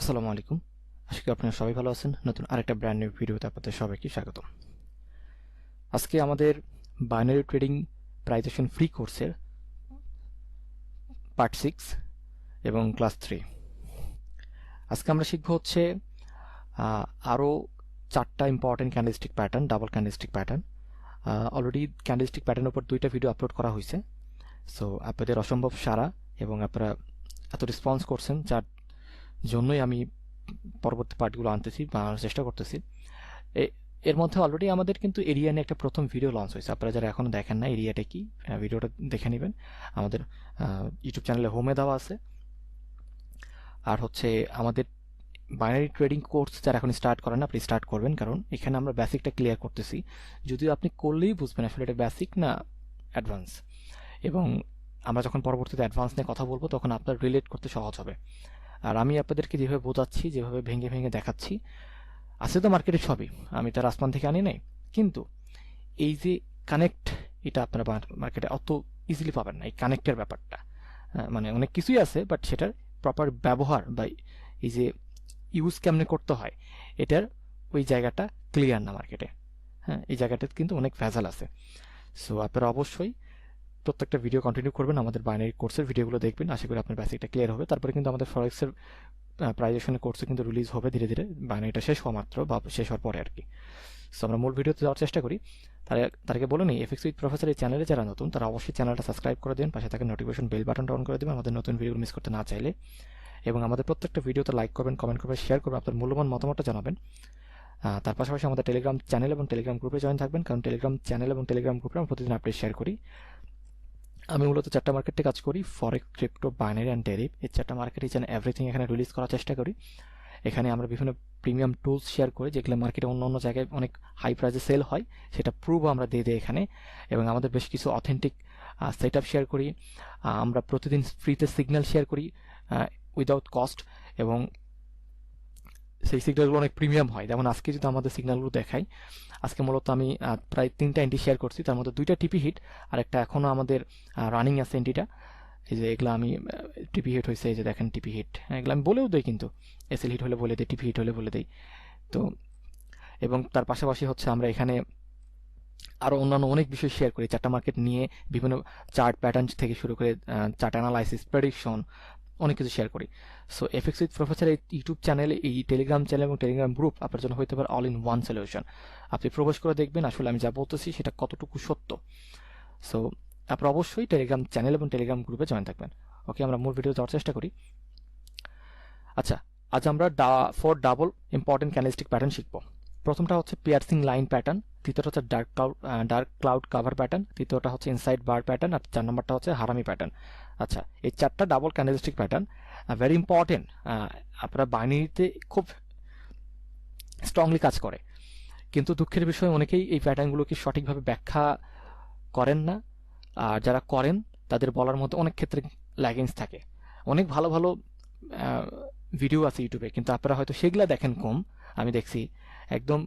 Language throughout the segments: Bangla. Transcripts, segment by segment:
আসসালামু আলাইকুম। আশা করি আপনারা সবাই ভালো আছেন। নতুন আরেকটা ব্র্যান্ড নিউ ভিডিওতে আপনাদের সবাইকে স্বাগতম। আজকে আমাদের বাইনারি ট্রেডিং প্রাইজেশন ফ্রি কোর্সের পার্ট 6 এবং ক্লাস 3। আজকে আমরা শিখব হচ্ছে আরও 4টা important candlestick pattern, double candlestick pattern. Already candlestick প্যাটার্নের উপর 2টা ভিডিও আপলোড করা হয়েছে। সো আপনাদের অসম্ভব সাড়া এবং আপনারা এত রেসপন্স করছেন, যার জন্যই আমি পরবর্তী পার্টগুলো আনতেছি বা আনার চেষ্টা করতেছি। এর মধ্যে অলরেডি আমাদের কিন্তু এরিয়া নিয়ে একটা প্রথম ভিডিও লঞ্চ হয়েছে। আপনারা যারা এখনো দেখেন না এরিয়াটা কি, ভিডিওটা দেখে নেবেন। আমাদের ইউটিউব চ্যানেলে হোমে দেওয়া আছে। আর হচ্ছে আমাদের বাইনারি ট্রেডিং কোর্স যারা এখন স্টার্ট করেন, আপনি স্টার্ট করবেন, কারণ এখানে আমরা বেসিকটা ক্লিয়ার করতেছি। যদিও আপনি করলেই বুঝবেন আসলে এটা বেসিক না অ্যাডভান্স, এবং আমরা যখন পরবর্তীতে অ্যাডভান্স নিয়ে কথা বলবো তখন আপনার রিলেট করতে সহজ হবে। আর আমি আপনাদেরকে যেভাবে বোঝাচ্ছি, যেভাবে ভেঙে ভেঙে দেখাচ্ছি, আছে তো মার্কেটে সবই, আমি তার আসমান থেকে আনি নাই, কিন্তু এই যে কানেক্ট, এটা আপনারা মার্কেটে অত ইজিলি পাবেন না। এই কানেক্টের ব্যাপারটা মানে অনেক কিছুই আছে, বাট সেটার প্রপার ব্যবহার বা এই যে ইউজ কেমনে করতে হয়, এটার ওই জায়গাটা ক্লিয়ার না মার্কেটে। হ্যাঁ, এই জায়গাটাতে কিন্তু অনেক ভেজাল আছে। সো আপনারা অবশ্যই প্রত্যেকটা ভিডিও কন্টিনিউ করবেন, আমাদের বাইনারি কোর্সের ভিডিওগুলো দেখবেন। আশা করি আপনার বেসিকটা ক্লিয়ার হবে। তারপরে কিন্তু আমাদের ফরেক্সের প্রাইজেশনের কোর্সে কিন্তু রিলিজ হবে ধীরে ধীরে, বাইনারিটা শেষ হওয়া মাত্র বা শেষ হওয়ার পরে আর কি। সো আমরা মূল ভিডিওতে যাওয়ার চেষ্টা করি। তার আগে বলে নিই, এফএক্স উইথ প্রফেসর এই চ্যানেলে যারা নতুন তারা অবশ্যই চ্যানেলটা সাবস্ক্রাইব করে দিন, পাশে থাকা নোটিফিকেশন বেল বাটনটা অন করে দেবেন আমাদের নতুন ভিডিও মিস করতে না চাইলে, এবং আমাদের প্রত্যেকটা ভিডিওতে লাইক করবেন, কমেন্ট করবেন, শেয়ার করবেন, আপনার মূল্যবান মতামতটা জানাবেন। তার পাশাপাশি আমাদের টেলিগ্রাম চ্যানেল এবং টেলিগ্রাম গ্রুপে জয়েন থাকবেন, কারণ টেলিগ্রাম চ্যানেল এবং টেলিগ্রাম গ্রুপে আমরা প্রতিদিন আপডেট শেয়ার করি। আমি মূলত 4টা মার্কেটে কাজ করি: ফরেক্স, ক্রিপ্টো, বাইনারি অ্যান্ড ডেরিভ। এই 4টা মার্কেট ইচ অ্যান্ড এভরিথিং এখানে রিলিজ করার চেষ্টা করি। এখানে আমরা বিভিন্ন প্রিমিয়াম টুলস শেয়ার করি, যেগুলো মার্কেটে অন্য অন্য জায়গায় অনেক হাই প্রাইসে সেল হয়, সেটা প্রুভ আমরা দিয়ে দিই এখানে। এবং আমাদের বেশ কিছু অথেন্টিক সেট আপ শেয়ার করি। আমরা প্রতিদিন ফ্রিতে সিগন্যাল শেয়ার করি উইদাউট কস্ট, এবং সেই সিগন্যালগুলো অনেক প্রিমিয়াম হয়। যেমন আজকে যদি আমাদের সিগন্যালগুলো দেখাই, আজকে মূলত আমি প্রায় 3টা এন্ট্রি শেয়ার করছি, তার মধ্যে 2টা টিপি হিট আর একটা এখনও আমাদের রানিং আছে এন্ট্রিটা। এই যে এগুলো আমি টিপি হিট হয়েছে, এই যে দেখেন টিপি হিট, এগুলো আমি বলেও দিই, কিন্তু এসএল হিট হলে বলে দিই, টিপি হিট হলে বলে দিই। তো এবং তার পাশাপাশি হচ্ছে আমরা এখানে আরও অন্যান্য অনেক বিষয় শেয়ার করি 4টা মার্কেট নিয়ে, বিভিন্ন চার্ট প্যাটার্ন থেকে শুরু করে চার্ট অ্যানালাইসিস, প্রেডিকশন, অনেক কিছু শেয়ার করি। সো এফএক্স উইথ প্রফেসর এই ইউটিউব চ্যানেল, এই টেলিগ্রাম চ্যানেল এবং টেলিগ্রাম গ্রুপ আপনার জন্য হইতে পারে অল ইন ওয়ান সলিউশন। আপনি প্রবেশ করে দেখবেন আসলে আমি যা বলতেছি সেটা কতটুকু সত্য। সো আপনারা অবশ্যই টেলিগ্রাম চ্যানেল এবং টেলিগ্রাম গ্রুপে জয়েন থাকবেন। ওকে, আমরা মূল ভিডিও যাওয়ার চেষ্টা করি। আচ্ছা, আজ আমরা 4 ডাবল ইম্পর্টেন্ট ক্যান্ডেলস্টিক প্যাটার্ন শিখব। প্রথমটা হচ্ছে পিয়ার্সিং লাইন প্যাটার্ন, দ্বিতীয়টা হচ্ছে ডার্ক ক্লাউড কাভার প্যাটার্ন, তৃতীয়টা হচ্ছে ইনসাইড বার প্যাটার্ন, আর 4 নম্বরটা হচ্ছে হারামি প্যাটার্ন। আচ্ছা, এই 4টা double candlestick pattern very important. আপনারা বাইনারিতে খুব স্ট্রংলি কাজ করে, কিন্তু দুঃখের বিষয় অনেকেই এই প্যাটার্নগুলোকে সঠিকভাবে ব্যাখ্যা করেন না। আর যারা করেন তাদের বলার মধ্যে অনেক ক্ষেত্রে ল্যাগিংস থাকে। অনেক ভালো ভালো ভিডিও আছে ইউটিউবে, কিন্তু আপনারা হয়তো সেগুলো দেখেন কম। আমি দেখছি একদম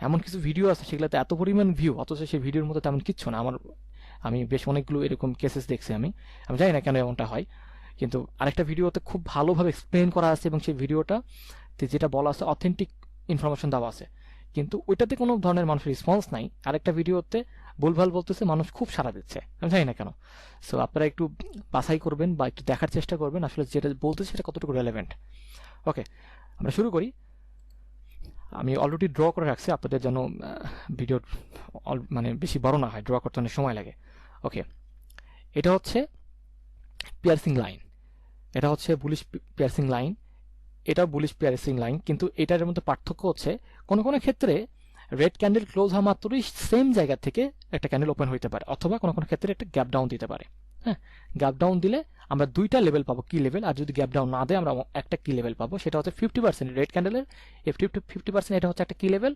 এমন কিছু ভিডিও আছে সেগুলোতে এত পরিমাণ ভিউ, অথচ সেই ভিডিওর মধ্যে তেমন কিচ্ছু না। আমি বেশ অনেকগুলো এরকম কেসেস দেখছি। আমি জানি না কেন এমনটা হয়, কিন্তু আরেকটা ভিডিওতে খুব ভালোভাবে এক্সপ্লেন করা আছে, এবং সেই ভিডিওটাতে যেটা বলা আছে অথেন্টিক ইনফরমেশন দেওয়া আছে, কিন্তু ওইটাতে কোনো ধরনের মানুষের রেসপন্স নাই। আরেকটা ভিডিওতে ভুলভাল বলতেছে, মানুষ খুব সাড়া দিচ্ছে, আমি জানি না কেন। সো আপনারা একটু বাছাই করবেন বা একটু দেখার চেষ্টা করবেন আসলে যেটা বলতেছে সেটা কতটুকু রেলেভেন্ট। ওকে, আমরা শুরু করি। আমি অলরেডি ড্র করে রাখছি আপনাদের যেন ভিডিও মানে বেশি বড় না হয়, ড্র করতে অনেক সময় লাগে। ওকে, এটা হচ্ছে পিয়ার্সিং লাইন, এটা হচ্ছে বুলিশ পিয়ার্সিং লাইন, এটাও বুলিশ পিয়ার্সিং লাইন, কিন্তু এটার মধ্যে পার্থক্য হচ্ছে কোনো কোনো ক্ষেত্রে রেড ক্যান্ডেল ক্লোজ হওয়া মাত্রই সেম জায়গা থেকে একটা ক্যান্ডেল ওপেন হইতে পারে, অথবা কোনো কোনো ক্ষেত্রে একটা গ্যাপ ডাউন দিতে পারে। হ্যাঁ, গ্যাপ ডাউন দিলে আমরা 2টা লেভেল পাবো, কি লেভেল, আর যদি গ্যাপ ডাউন না দেয় আমরা একটা কি লেভেল পাবো, সেটা হচ্ছে 50% রেড ক্যান্ডেলের 50%, এটা হচ্ছে একটা কি লেভেল।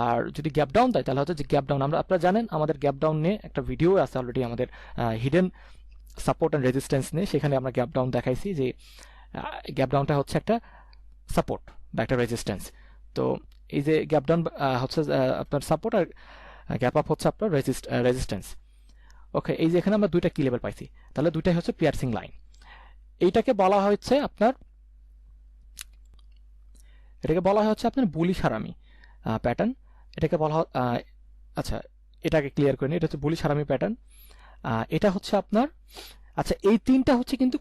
আর যদি গ্যাপ ডাউন দেয় তাহলে হচ্ছে যে গ্যাপ ডাউন, আপনারা জানেন আমাদের গ্যাপ ডাউন নিয়ে একটা ভিডিও আছে অলরেডি, আমাদের হিডেন সাপোর্ট অ্যান্ড রেজিস্ট্যান্স নিয়ে, সেখানে আমরা গ্যাপ ডাউন দেখাইছি যে গ্যাপ ডাউনটা হচ্ছে একটা সাপোর্ট বা একটা রেজিস্ট্যান্স। তো এই যে গ্যাপ ডাউন হচ্ছে আপনার সাপোর্ট, আর গ্যাপ আপ হচ্ছে আপনার রেজিস্ট্যান্স। ওকে, এই যে এখানে আমরা 2টা কি লেভেল পাইছি, তাহলে 2টাই হচ্ছে পিয়ার্সিং লাইন। এইটাকে বলা হচ্ছে আপনার এটাকে বলা হয় হচ্ছে আপনার বুলিশ হারামি প্যাটার্ন। এটাকে বলা হয় আচ্ছা, এটাকে ক্লিয়ার করে নিই, এটা হচ্ছে বুলিশ হারামি প্যাটার্ন। এটা হচ্ছে আপনার, আচ্ছা এই তিনটা হচ্ছে কিন্তু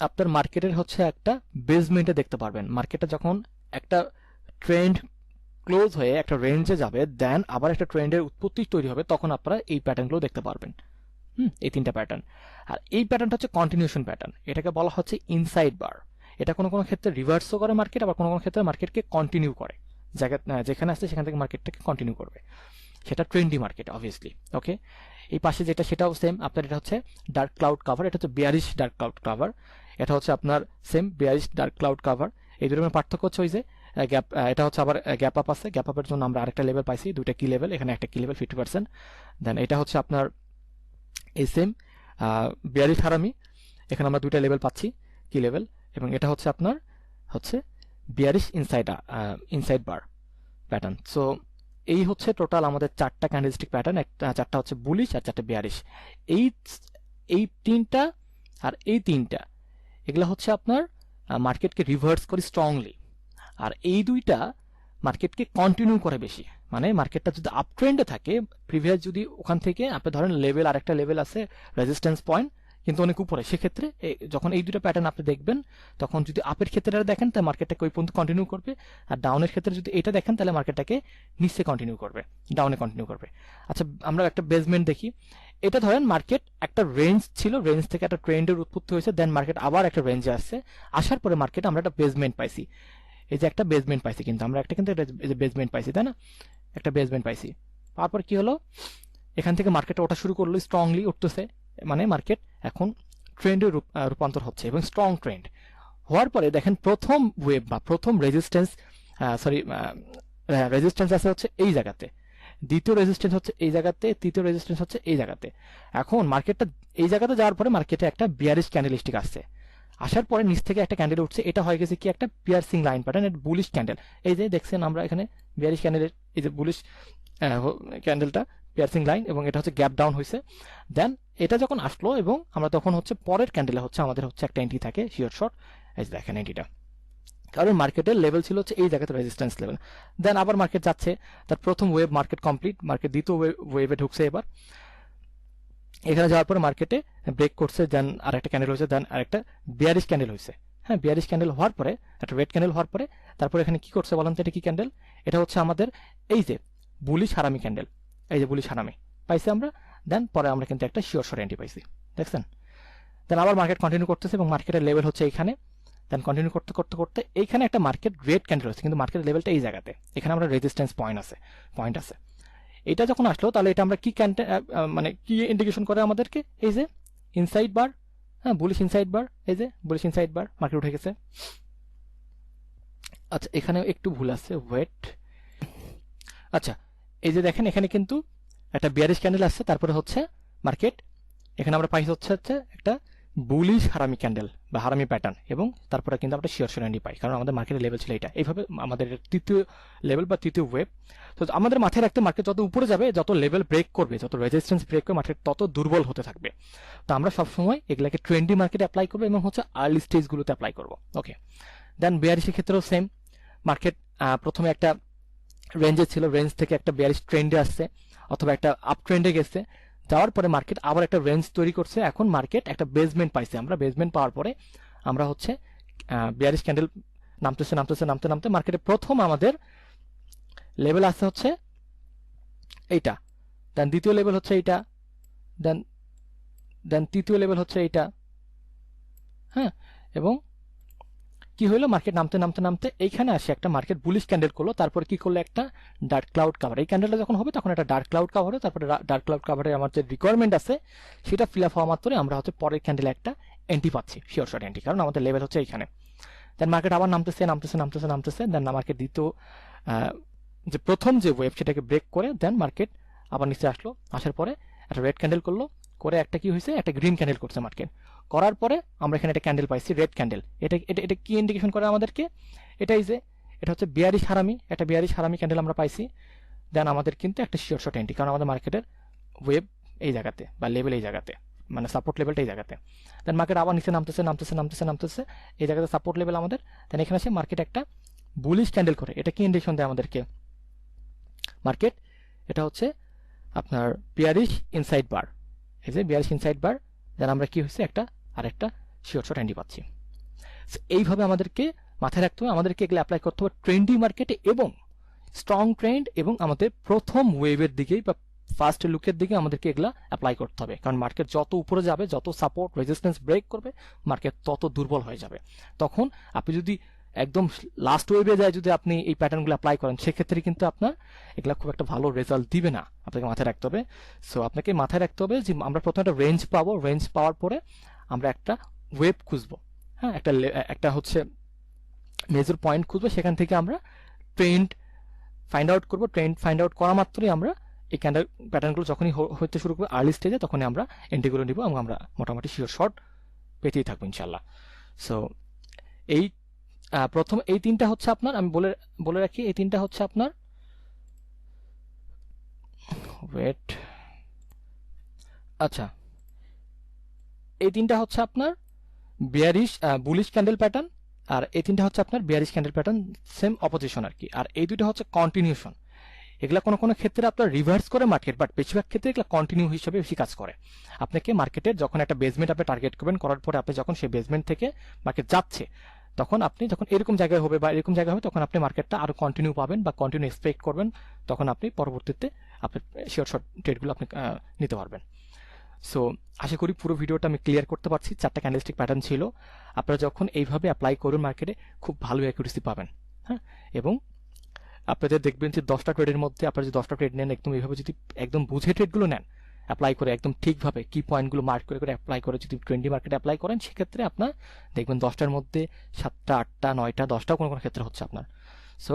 আপনার মার্কেটের হচ্ছে একটা বেসমেন্টে দেখতে পারবেন। মার্কেটটা যখন একটা ট্রেন্ড ক্লোজ হয়ে একটা রেঞ্জে যাবে, দেন আবার একটা ট্রেন্ডের উৎপত্তি তৈরি হবে, তখন আপনারা এই প্যাটার্নগুলো দেখতে পারবেন। এই তিনটা প্যাটার্ন। আর এই প্যাটার্নটা হচ্ছে কন্টিনিউশন প্যাটার্ন, এটাকে বলা হচ্ছে ইনসাইড বার। এটা কোনো কোনো ক্ষেত্রে রিভার্সও করে মার্কেট, আবার কোনো কোনো ক্ষেত্রে মার্কেটকে কন্টিনিউ করে, জায়গা যেখানে আসছে সেখান থেকে মার্কেটটাকে কন্টিনিউ করবে, সেটা ট্রেন্ডি মার্কেট অবভিয়াসলি। ওকে, এই পাশে যেটা সেটাও সেম আপনার, এটা হচ্ছে ডার্ক ক্লাউড কাভার, এটা হচ্ছে বিয়ারিশ ডার্ক ক্লাউড কাভার, এটা হচ্ছে আপনার same bearish dark cloud cover. এই দুটোর পার্থক্য হচ্ছে ওই যে গ্যাপ, এটা হচ্ছে আবার গ্যাপ আপ আছে, গ্যাপ আপের জন্য আমরা আরেকটা লেভেল পাইছি, দুইটা কি লেভেল, এখানে একটা কি লেভেল 50%। দেন এটা হচ্ছে আপনার এই সেম বিয়ারিশ হারামি, এখানে আমরা দুইটা লেভেল পাচ্ছি কি লেভেল, এবং এটা হচ্ছে আপনার হচ্ছে বিয়ারিশ ইনসাইড বার প্যাটার্ন। সো এই হচ্ছে টোটাল আমাদের চারটা ক্যান্ডেলস্টিক প্যাটার্ন, চারটা হচ্ছে বুলিশ আর চারটা বিয়ারিশ। এই এই তিনটা আর এই তিনটা এগুলো হচ্ছে আপনার মার্কেটকে রিভার্স করে স্ট্রংলি, আর এই দুইটা মার্কেটকে কন্টিনিউ করে বেশি। মানে মার্কেটটা যদি আপ ট্রেন্ডে থাকে, প্রিভিয়াস যদি ওখান থেকে আপনি ধরেন লেভেল, আরেকটা লেভেল আছে রেজিস্ট্যান্স পয়েন্ট কিন্তু অনেক উপরে, সেক্ষেত্রে যখন এই দুটো প্যাটার্ন আপনি দেখবেন, তখন যদি আপের ক্ষেত্রে দেখেন তাহলে মার্কেটটাকে ওই পর্যন্ত কন্টিনিউ করবে, আর ডাউনের ক্ষেত্রে যদি এটা দেখেন তাহলে মার্কেটটাকে নিচে কন্টিনিউ করবে, ডাউনে কন্টিনিউ করবে। আচ্ছা, আমরা একটা বেসমেন্ট দেখি। এটা ধরেন মার্কেট একটা রেঞ্জ ছিল, রেঞ্জ থেকে একটা ট্রেন্ডের উৎপত্তি হয়েছে, দেন মার্কেট আবার একটা রেঞ্জে আসছে, আসার পরে মার্কেট আমরা একটা বেসমেন্ট পাইছি। এই যে একটা বেসমেন্ট পাইছি, কিন্তু আমরা একটা কিন্তু বেসমেন্ট পাইছি, তাই না? একটা বেসমেন্ট পাইছি, তারপর কি হলো, এখান থেকে মার্কেট ওঠা শুরু করলো, স্ট্রংলি উঠতেছে, মানে মার্কেট এখন ট্রেন্ডে রূপান্তর হচ্ছে এবং স্ট্রং ট্রেন্ড হওয়ার পরে দেখেন প্রথম ওয়েভ বা প্রথম রেজিস্ট্যান্স আছে হচ্ছে এই জায়গাতে, দ্বিতীয় রেজিস্ট্যান্স হচ্ছে এই জায়গাতে, তৃতীয় রেজিস্ট্যান্স হচ্ছে এই জায়গাতে। এখন মার্কেটটা এই জায়গাতে যাওয়ার পরে মার্কেটে একটা বিয়ারিশ ক্যান্ডেলস্টিক আসছে, আসার পরে নিচ থেকে একটা ক্যান্ডেল উঠছে, এটা হয়ে গেছে কি একটা পিয়ার্সিং লাইন প্যাটার্ন, এটা বুলিশ ক্যান্ডেল। এই যে দেখছেন আমরা এখানে বিয়ারিশ ক্যান্ডেলের এই যে বুলিশ ক্যান্ডেলটা পিয়ার্সিং লাইন, এবং এটা হচ্ছে গ্যাপ ডাউন হয়েছে। দেন এটা যখন আসলো এবং আমরা তখন হচ্ছে পরের ক্যান্ডেলে হচ্ছে আমাদের হচ্ছে একটা এন্ট্রি থাকে শিওর শর্ট, এই যে দেখেন এন্ট্রিটা, কারণ মার্কেটের লেভেল ছিল হচ্ছে এই জায়গাতে রেজিস্ট্যান্স লেভেল। দেন আবার মার্কেট যাচ্ছে, তার প্রথম ওয়েভ মার্কেট কমপ্লিট, মার্কেট দ্বিতীয় ওয়েভে ঢুকছে এবার, এখানে যাওয়ার পরে মার্কেটে ব্রেক করছে, দেন আরেকটা ক্যান্ডেল হয়েছে, দেন আরেকটা বিয়ারিশ ক্যান্ডেল হয়েছে। হ্যাঁ, বিয়ারিশ ক্যান্ডেল হওয়ার পরে একটা রেড ক্যান্ডেল হওয়ার পরে তারপরে এখানে কি করছে বলেন তো, এটা কি ক্যান্ডেল? এটা হচ্ছে আমাদের এই যে বুলিশ হারামি ক্যান্ডেল, এই যে বুলিশ হারামি পাইছি আমরা। দেন পরে আমরা কিন্তু একটা শিওর শর্ট এন্ট্রি পাইছি, দেখছেন? দেন আবার মার্কেট কন্টিনিউ করতেছে এবং মার্কেটের লেভেল হচ্ছে এইখানে, দেন কন্টিনিউ করতে করতে করতে এইখানে একটা মার্কেট রেড ক্যান্ডেল হচ্ছে, কিন্তু মার্কেটের লেভেলটা এই জায়গাতে, এখানে আমরা রেজিস্ট্যান্স পয়েন্ট আছে। এটা যখন আসলো তাহলে এটা আমরা কি মানে কি ইন্ডিকেশন করে আমাদেরকে, এই যে ইনসাইড বার, হ্যাঁ বুলিশ ইনসাইড বার, এই যে বুলিশ ইনসাইড বার, মার্কেট উঠে গেছে। আচ্ছা, এখানে একটু ভুল আছে, ওয়েট। আচ্ছা, এই যে দেখেন এখানে কিন্তু একটা বিয়ারিশ ক্যান্ডেল আসছে, তারপরে হচ্ছে মার্কেট এখানে আমরা পাইছি হচ্ছে একটা বুলিশ হারামি ক্যান্ডেল বা হারামি প্যাটার্ন, এবং তারপরে কিন্তু আমরা শিওর শর্ট এন্ট্রি পাই, কারণ আমাদের মার্কেটের লেভেল ছিল এটা। এইভাবে আমাদের তৃতীয় লেভেল বা তৃতীয় ওয়েভ। তো আমাদের মাথায় রাখতে, মার্কেট যত উপরে যাবে, যত লেভেল ব্রেক করবে, যত রেজিস্ট্যান্স ব্রেক করবে, মার্কেট তত দুর্বল হতে থাকবে। তো আমরা সবসময় এগুলাকে ট্রেন্ডি মার্কেটে অ্যাপ্লাই করবো এবং হচ্ছে আর্লি স্টেজগুলোতে অ্যাপ্লাই করবো। ওকে, দেন বিয়ারিশের ক্ষেত্রেও সেম, মার্কেট প্রথমে একটা রেঞ্জে ছিল, রেঞ্জ থেকে একটা বিয়ারিশ ট্রেন্ডে আসছে অথবা একটা আপ ট্রেন্ডে গেছে, যাওয়ার পরে মার্কেট আবার একটা রেঞ্জ তৈরি করছে, এখন মার্কেট একটা বেসমেন্ট পাইছে। আমরা বেসমেন্ট পাওয়ার পরে আমরা হচ্ছে বিয়ারিশ ক্যান্ডেল নামতেছে নামতেছে নামতে নামতে মার্কেটে প্রথম আমাদের লেভেল আসছে হচ্ছে এইটা, দেন দ্বিতীয় লেভেল হচ্ছে এইটা, দেন দেন তৃতীয় লেভেল হচ্ছে এইটা। হ্যাঁ, এবং কি হলো, মার্কেট নামতে নামতে নামতে এইখানে আসে একটা মার্কেট বুলিশ ক্যান্ডেল করলো, তারপর কি করলো, একটা ডার্ক ক্লাউড কাভার। এই ক্যান্ডেলটা যখন হবে তখন একটা ডার্ক ক্লাউড কাভার হবে, তারপরে ডার্ক ক্লাউড কাভারে আমার যে রিকোয়ারমেন্ট আছে সেটা ফিল আপ হওয়া মাত্রই আমরা হচ্ছে পরের ক্যান্ডেলে একটা এন্ট্রি পাচ্ছি, শিওর শর্ট এন্ট্রি, কারণ আমাদের লেভেল হচ্ছে এইখানে। দেন মার্কেট আবার নামতেছে নামতেছে নামতেছে নামতেছে, দেন মার্কেট দ্বিতীয় যে প্রথম যে ওয়েভ সেটাকে ব্রেক করে দেন মার্কেট আবার নিচে আসলো, আসার পরে একটা রেড ক্যান্ডেল করলো, করে একটা কি হয়েছে, একটা গ্রিন ক্যান্ডেল করছে মার্কেট, করার পরে আমরা এখানে একটা ক্যান্ডেল পাইছি, রেড ক্যান্ডেল। এটা এটা এটা কি ইন্ডিকেশন করে আমাদেরকে, এটাই যে এটা হচ্ছে বিয়ারিশ হারামি, একটা বিয়ারিশ হারামি ক্যান্ডেল আমরা পাইছি। দেন আমাদের কিন্তু একটা শিওর শর্ট এন্ট্রি, কারণ আমাদের মার্কেটের ওয়েভ এই জায়গাতে বা লেভেল এই জায়গাতে, মানে সাপোর্ট লেভেলটা এই জায়গাতে। দেন মার্কেট আবার নিচে নামতেছে নামতেছে নামতেছে নামতেছে, এই জায়গাতে সাপোর্ট লেভেল আমাদের। দেন এখানে আসে মার্কেট একটা বুলিশ ক্যান্ডেল করে, এটা কি ইন্ডিকেশন দেয় আমাদেরকে মার্কেট? এটা হচ্ছে আপনার বিয়ারিশ ইনসাইড বার, এই যে বিয়ারিশ ইনসাইড বার, যেন আমরা কি হয়েছে একটা আরেকটা শিওর শর্ট এন্ট্রি পাচ্ছি। এইভাবে আমাদেরকে মাথায় রাখতে হবে, আমাদেরকে এগুলো অ্যাপ্লাই করতে হবে ট্রেন্ডি মার্কেটে এবং স্ট্রং ট্রেন্ড এবং আমাদের প্রথম ওয়েভের দিকেই বা ফার্স্ট লুকের দিকে আমাদেরকে এগুলা অ্যাপ্লাই করতে হবে। কারণ মার্কেট যত উপরে যাবে, যত সাপোর্ট রেজিস্ট্যান্স ব্রেক করবে, মার্কেট তত দুর্বল হয়ে যাবে। তখন আপনি যদি একদম লাস্ট ওয়েভে যায় যদি আপনি এই প্যাটার্নগুলো অ্যাপ্লাই করেন, সেক্ষেত্রে কিন্তু আপনার এগুলা খুব একটা ভালো রেজাল্ট দিবে না, আপনাকে মাথায় রাখতে হবে। সো আপনাকে মাথায় রাখতে হবে যে আমরা প্রথমে একটা রেঞ্জ পাবো, রেঞ্জ পাওয়ার পরে আমরা একটা ওয়েভ খুঁজবো, হ্যাঁ, একটা হচ্ছে মেজর পয়েন্ট খুঁজবো, সেখান থেকে আমরা ট্রেন্ড ফাইন্ড আউট করবো। ট্রেন্ড ফাইন্ড আউট করা মাত্রই আমরা এই ক্যান্ডেল প্যাটার্নগুলো যখনই হতে শুরু করবো আর্লি স্টেজে, তখনই আমরা এন্ট্রিগুলো নিব এবং আমরা মোটামুটি শিওর শর্ট পেতেই থাকবো ইনশাল্লাহ। সো এই প্রথম এই তিনটা হচ্ছে আপনার, আমি বলে রাখি, এই তিনটা হচ্ছে আপনার ওয়েট, আচ্ছা, এই তিনটা হচ্ছে আপনার বিয়ারিশ বুলিশ ক্যান্ডেল প্যাটার্ন, আর এই তিনটা হচ্ছে আপনার bearish candle pattern, same opposition আর কি। আর এই দুইটা হচ্ছে কন্টিনিউশন। এগুলা কোনো কোনো ক্ষেত্রে আপনার রিভার্স করে মার্কেট, বাট বেশিরভাগ ক্ষেত্রে এগুলো কন্টিনিউ হিসেবে বেশি কাজ করে। আপনাকে মার্কেটের যখন একটা বেসমেন্ট আপনি টার্গেট করবেন, করার পরে আপনি যখন সেই বেসমেন্ট থেকে মার্কেট যাচ্ছে, তখন আপনি যখন এরকম জায়গায় হবে বা এরকম জায়গায় হবে, তখন আপনি মার্কেটটা আরো কন্টিনিউ পাবেন বা কন্টিনিউ এক্সপেক্ট করবেন, তখন আপনি পরবর্তীতে আপনি শিওর শর্ট ট্রেডগুলো আপনি নিতে পারবেন। সো আশা করি পুরো ভিডিওটা আমি ক্লিয়ার করতে পারছি। 4টা ক্যান্ডেলস্টিক প্যাটার্ন ছিল, আপনারা যখন এইভাবে অ্যাপ্লাই করুন মার্কেটে খুব ভালো অ্যাকুরেসি পাবেন, হ্যাঁ। এবং আপনাদের দেখবেন যে 10টা ট্রেডের মধ্যে আপনারা যদি 10টা ট্রেড নেন, একদম এইভাবে যদি একদম বুঝে ট্রেডগুলো নেন, অ্যাপ্লাই করে একদম ঠিকভাবে কি পয়েন্টগুলো মার্ক করে করে অ্যাপ্লাই করে যদি ট্রেন্ডি মার্কেটে অ্যাপ্লাই করেন, সেক্ষেত্রে আপনার দেখবেন 10টার মধ্যে 7টা 8টা 9টা 10টাও কোনো কোনো ক্ষেত্রে হচ্ছে আপনার। সো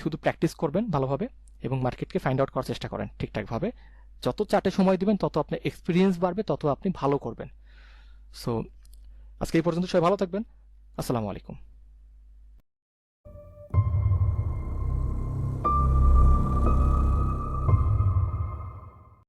শুধু প্র্যাকটিস করবেন ভালোভাবে এবং মার্কেটকে ফাইন্ড আউট করার চেষ্টা করেন ঠিকঠাকভাবে। যত চার্টে সময় দিবেন তত আপনার এক্সপিরিয়েন্স বাড়বে, তত আপনি ভালো করবেন। সো আজকে এই পর্যন্ত সবাই ভালো থাকবেন। আসসালামু আলাইকুম।